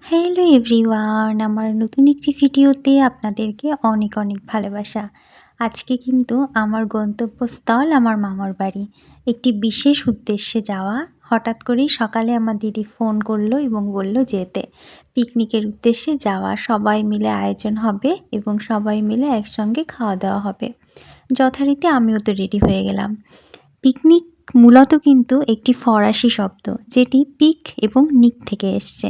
Hello everyone, আমার নতুন একটি ভিডিওতে আপনাদেরকে অনেক অনেক ভালোবাসা। আজকে কিন্তু আমার গন্তব্যস্থল আমার মামার বাড়ি। একটি বিশেষ উদ্দেশ্যে যাওয়া। হঠাৎ করেই সকালে আমার দিদি ফোন করলো এবং বলল যেতে। পিকনিকের উদ্দেশ্যে যাওয়া, সবাই মিলে আয়োজন হবে এবং সবাই মিলে একসঙ্গে খাওয়া দাওয়া হবে। যথারীতি আমিও তো রেডি হয়ে গেলাম। পিকনিক মূলত কিন্তু একটি ফরাসি শব্দ, যেটি পিক এবং নিক থেকে এসছে,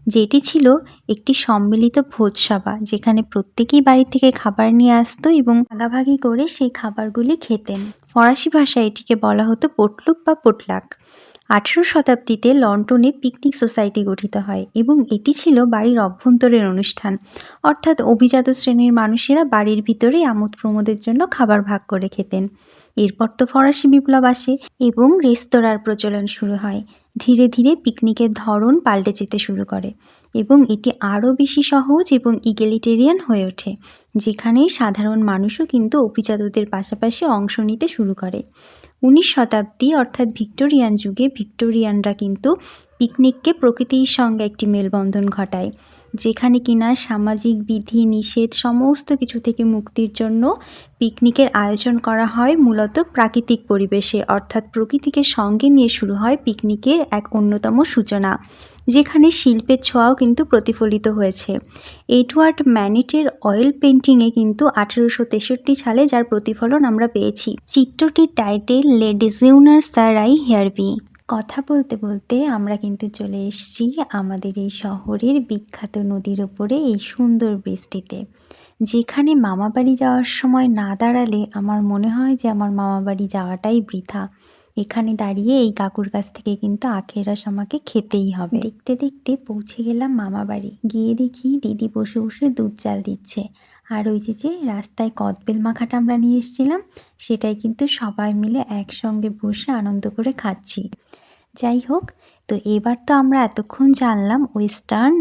যেটি ছিল একটি সম্মিলিত ভোজসভা, যেখানে প্রত্যেকেই বাড়ি থেকে খাবার নিয়ে আসতো এবং ভাগাভাগি করে সেই খাবারগুলি খেতেন। ফরাসি ভাষায় এটিকে বলা হতো পটলুক বা পোটলাক। 18 শতাব্দীতে লন্ডনে পিকনিক সোসাইটি গঠিত হয় এবং এটি ছিল বাড়ির অভ্যন্তরের অনুষ্ঠান, অর্থাৎ অভিজাত শ্রেণীর মানুষেরা বাড়ির ভিতরেই আমোদ প্রমোদের জন্য খাবার ভাগ করে খেতেন। এরপর তো ফরাসি বিপ্লব আসে এবং রেস্তোরাঁর প্রচলন শুরু হয়। ধীরে ধীরে পিকনিকের ধরন পাল্টে যেতে শুরু করে এবং এটি আরও বেশি সহজ এবং ইগ্যালিটেরিয়ান হয়ে ওঠে, যেখানে সাধারণ মানুষও কিন্তু অভিজাতদের পাশাপাশি অংশ নিতে শুরু করে। 19 শতাব্দী অর্থাৎ ভিক্টোরিয়ান যুগে ভিক্টোরিয়ানরা কিন্তু পিকনিককে প্রকৃতির সঙ্গে একটি মেলবন্ধন ঘটায়, যেখানে কিনা সামাজিক বিধি নিষেধ সমস্ত কিছু থেকে মুক্তির জন্য পিকনিকের আয়োজন করা হয় মূলত প্রাকৃতিক পরিবেশে, অর্থাৎ প্রকৃতিকে সঙ্গে নিয়ে শুরু হয় পিকনিকের এক অন্যতম সূচনা, যেখানে শিল্পের ছোঁয়াও কিন্তু প্রতিফলিত হয়েছে। এডওয়ার্ড ম্যানেটের অয়েল পেন্টিংয়ে কিন্তু 1863 সালে যার প্রতিফলন আমরা পেয়েছি। চিত্রটির টাইটেল লে ডিজিউনার সারাই হেয়ারবি। কথা বলতে বলতে আমরা কিন্তু চলে এসেছি আমাদের এই শহরের বিখ্যাত নদীর ওপরে এই সুন্দর বৃষ্টিতে, যেখানে মামাবাড়ি যাওয়ার সময় না দাঁড়ালে আমার মনে হয় যে আমার মামাবাড়ি যাওয়াটাই বৃথা। এখানে দাঁড়িয়ে এই কাকুর কাছ থেকে কিন্তু আখের রস আমাকে খেতেই হবে। দেখতে দেখতে পৌঁছে গেলাম মামাবাড়ি। গিয়ে দেখি দিদি বসে বসে দুধ চাল দিচ্ছে, আর ওই যে রাস্তায় কদবেল মাখাটা আমরা নিয়ে এসেছিলাম, সেটাই কিন্তু সবাই মিলে একসঙ্গে বসে আনন্দ করে খাচ্ছি। যাই হোক, তো এবার তো আমরা এতক্ষণ জানলাম ওয়েস্টার্ন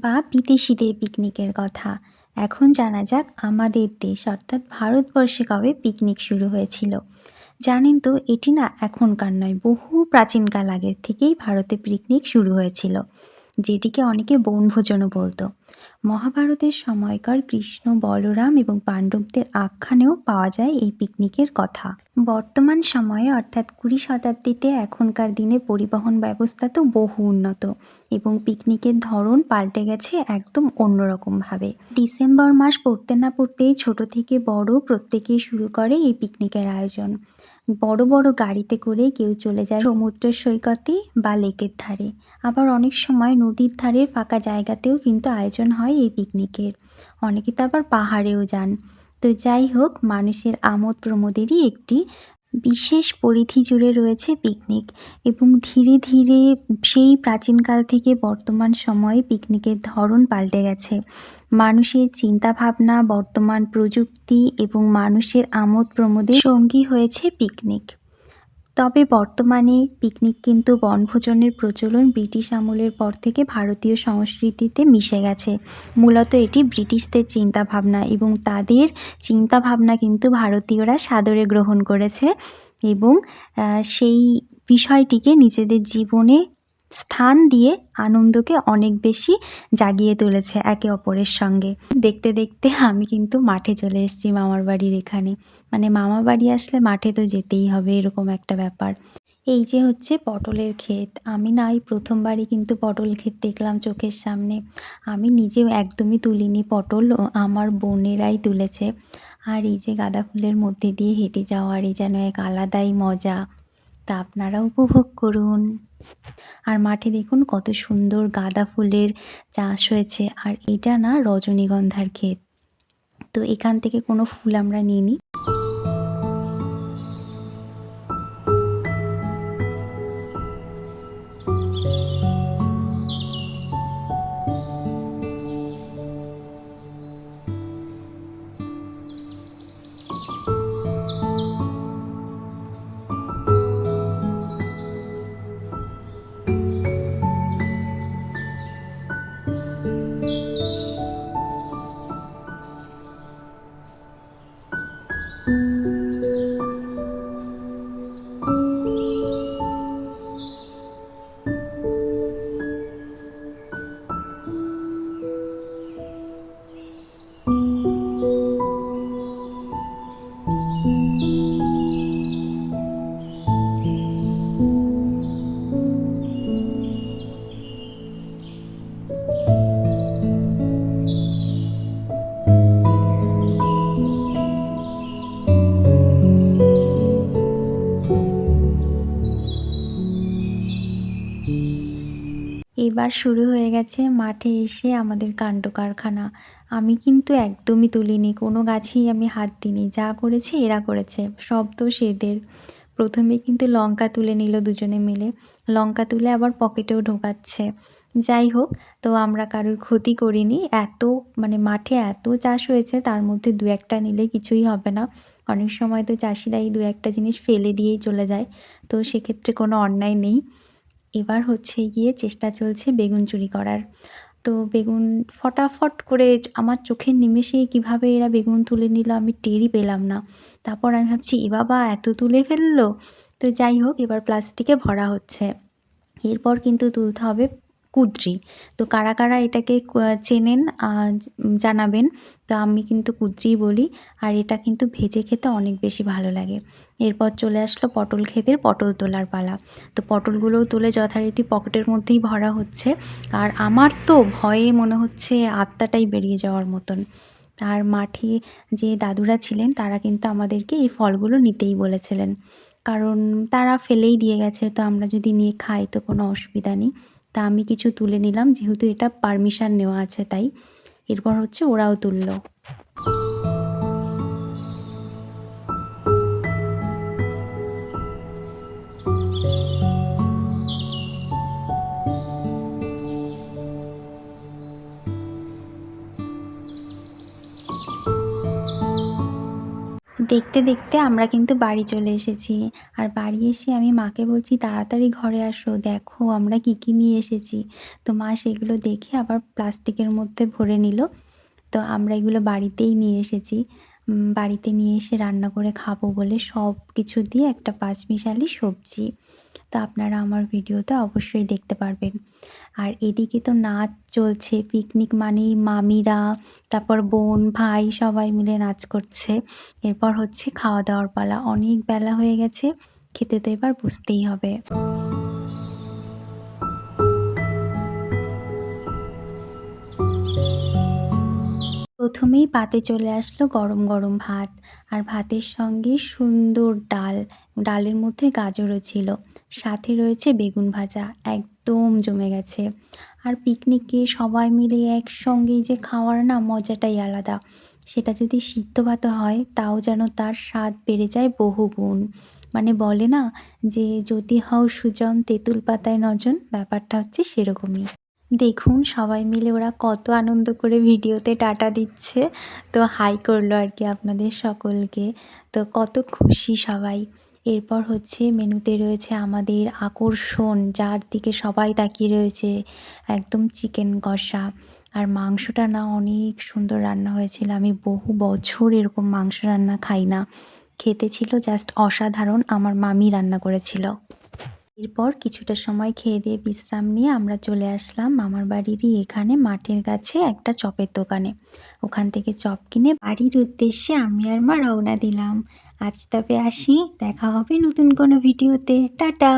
বা বিদেশিদের পিকনিকের কথা। এখন জানা যাক আমাদের দেশ অর্থাৎ ভারতবর্ষে কবে পিকনিক শুরু হয়েছিল। জানেন তো, এটি না এখনকার নয়, বহু প্রাচীনকাল আগের থেকেই ভারতে পিকনিক শুরু হয়েছিল, যেটিকে অনেকে বনভোজনও বলতো। মহাভারতের সময়কার কৃষ্ণ, বলরাম এবং পাণ্ডবদের আখ্যানেও পাওয়া যায় এই পিকনিকের কথা। বর্তমান সময়ে অর্থাৎ 20 শতাব্দীতে এখনকার দিনে পরিবহন ব্যবস্থা তো বহু উন্নত এবং পিকনিকের ধরন পাল্টে গেছে একদম অন্যরকমভাবে। ডিসেম্বর মাস পড়তে না পড়তেই ছোট থেকে বড় প্রত্যেকেই শুরু করে এই পিকনিকের আয়োজন। বড় বড় গাড়িতে করে কেউ চলে যায় সমুদ্র সৈকতে বা লেকের ধারে, আবার অনেক সময় নদীর ধারের ফাঁকা জায়গাতেও কিন্তু আয়োজন হয় এই পিকনিকের। অনেকে তো আবার পাহাড়েও যান। তো যাই হোক, মানুষের আমোদ প্রমোদেরই একটি বিশেষ পরিধি জুড়ে রয়েছে পিকনিক এবং ধীরে ধীরে সেই প্রাচীনকাল থেকে বর্তমান সময়ে পিকনিকের ধরন পাল্টে গেছে। মানুষের চিন্তাভাবনা, বর্তমান প্রযুক্তি এবং মানুষের আমোদ প্রমোদের সঙ্গী হয়েছে পিকনিক। তবে বর্তমানে পিকনিক কিন্তু বনভোজনের প্রচলন ব্রিটিশ আমলের পর থেকে ভারতীয় সংস্কৃতিতে মিশে গেছে। মূলত এটি ব্রিটিশদের চিন্তাভাবনা এবং তাদের চিন্তাভাবনা কিন্তু ভারতীয়রা সাদরে গ্রহণ করেছে এবং সেই বিষয়টিকে নিজেদের জীবনে স্থান দিয়ে আনন্দকে অনেক বেশি জাগিয়ে তুলেছে একে অপরের সঙ্গে। দেখতে দেখতে আমি কিন্তু মাঠে চলে এসেছি মামার বাড়ির এখানে। মানে মামা বাড়ি আসলে মাঠে তো যেতেই হবে, এরকম একটা ব্যাপার। এই যে হচ্ছে পটলের ক্ষেত। আমি না এই প্রথমবারই কিন্তু পটল ক্ষেত দেখলাম চোখের সামনে। আমি নিজেও একদমই তুলিনি পটল, আমার বোনেরাই তুলেছে। আর এই যে গাঁদা ফুলের মধ্যে দিয়ে হেঁটে যাওয়ার এই যেন এক আলাদাই মজা। তা আপনারা উপভোগ করুন। আর মাঠে দেখুন কত সুন্দর গাঁদা ফুলের চাষ হয়েছে, আর এটা না রজনীগন্ধার ক্ষেত। তো এখান থেকে কোনো ফুল আমরা নিইনি। এবার শুরু হয়ে গেছে মাঠে এসে আমাদের কাণ্ড কারখানা। আমি কিন্তু একদমই তুলিনি, কোনো গাছেই আমি হাত দিইনি। যা করেছে এরা করেছে, সব দোষ এদের। প্রথমে কিন্তু লঙ্কা তুলে নিল দুজনে মিলে, লঙ্কা তুলে আবার পকেটেও ঢোকাচ্ছে। যাই হোক, তো আমরা কারোর ক্ষতি করিনি। মানে মাঠে এত চাষ হয়েছে, তার মধ্যে দু একটা নিলে কিছুই হবে না। অনেক সময় তো চাষিরা এই দু একটা জিনিস ফেলে দিয়েই চলে যায়, তো সেক্ষেত্রে কোনো অন্যায় নেই। এবার হচ্ছে গিয়ে চেষ্টা চলছে বেগুন চুরি করার। তো বেগুন ফটাফট করে আমার চোখের নিমেষেই কীভাবে এরা বেগুন তুলে নিল আমি টেরই পেলাম না। তারপর আমি ভাবছি, এ বাবা এত তুলে ফেললো! তো যাই হোক, এবার প্লাস্টিকে ভরা হচ্ছে। এরপর কিন্তু তুলতে হবে কুঁদরি। তো কারা কারা এটাকে চেনেন জানাবেন। তো আমি কিন্তু কুঁদরিই বলি, আর এটা কিন্তু ভেজে খেতে অনেক বেশি ভালো লাগে। এরপর চলে আসলো পটল ক্ষেতের পটল তোলার পালা। তো পটলগুলোও তুলে যথারীতি পকেটের মধ্যেই ভরা হচ্ছে। আর আমার তো ভয়ে মনে হচ্ছে আত্মাটাই বেরিয়ে যাওয়ার মতন। আর মাঠে যে দাদুরা ছিলেন তারা কিন্তু আমাদেরকে এই ফলগুলো নিতেই বলেছিলেন, কারণ তারা ফেলেই দিয়ে গেছে, তো আমরা যদি নিয়ে খাই তো কোনো অসুবিধা নেই। তা আমি কিছু তুলে নিলাম, যেহেতু এটা পারমিশন নেওয়া আছে তাই। এরপর হচ্ছে ওরাও তুলল। দেখতে দেখতে আমরা কিন্তু বাড়ি চলে এসেছি। আর বাড়ি এসে আমি মাকে বলছি, তাড়াতাড়ি ঘরে আসো, দেখো আমরা কী কী নিয়ে এসেছি। তো মা সেগুলো দেখে আবার প্লাস্টিকের মধ্যে ভরে নিল। তো আমরা এগুলো বাড়িতেই নিয়ে এসেছি। বাড়িতে নিয়ে এসে রান্না করে খাবো বলে সব কিছু দিয়ে একটা পাঁচমিশালি সবজি। তো আপনারা আমার ভিডিওতে অবশ্যই দেখতে পারবেন। আর এদিকে তো নাচ চলছে, পিকনিক মানেই মামিরা, তারপর বোন, ভাই সবাই মিলে নাচ করছে। এরপর হচ্ছে খাওয়া দাওয়ার পালা। অনেক বেলা হয়ে গেছে, খেতে তো এবার বসতেই হবে। প্রথমেই পাতে চলে আসলো গরম গরম ভাত, আর ভাতের সঙ্গে সুন্দর ডাল। ডালের মধ্যে গাজরও ছিল, সাথে রয়েছে বেগুন ভাজা। একদম জমে গেছে। আর পিকনিকে সবাই মিলে একসঙ্গেই যে খাওয়ার না মজাটাই আলাদা। সেটা যদি সিদ্ধ ভাতও হয় তাও যেন তার স্বাদ বেড়ে যায় বহুগুণ। মানে বলে না যে, যদি হও সুজন তেঁতুল পাতায় নজন, ব্যাপারটা হচ্ছে সেরকমই। দেখুন সবাই মিলে ওরা কত আনন্দ করে ভিডিওতে টাটা দিচ্ছে। তো হাই করলো আর কি আপনাদের সকলকে। তো কত খুশি সবাই। এরপর হচ্ছে মেনুতে রয়েছে আমাদের আকর্ষণ, যার দিকে সবাই তাকিয়ে রয়েছে, একদম চিকেন কষা। আর মাংসটা না অনেক সুন্দর রান্না হয়েছিল। আমি বহু বছর এরকম মাংস রান্না খাই না। খেতে ছিল জাস্ট অসাধারণ, আমার মামি রান্না করেছিল। এরপর কিছুটা সময় খেয়ে দিয়ে বিশ্রাম নিয়ে আমরা চলে আসলাম মামার বাড়িরই এখানে মাঠের কাছে একটা চপের দোকানে। ওখান থেকে চপ কিনে বাড়ির উদ্দেশ্যে আমি আর মা রওনা দিলাম। আজ তবে আসি, দেখা হবে নতুন কোনো ভিডিওতে। টাটা।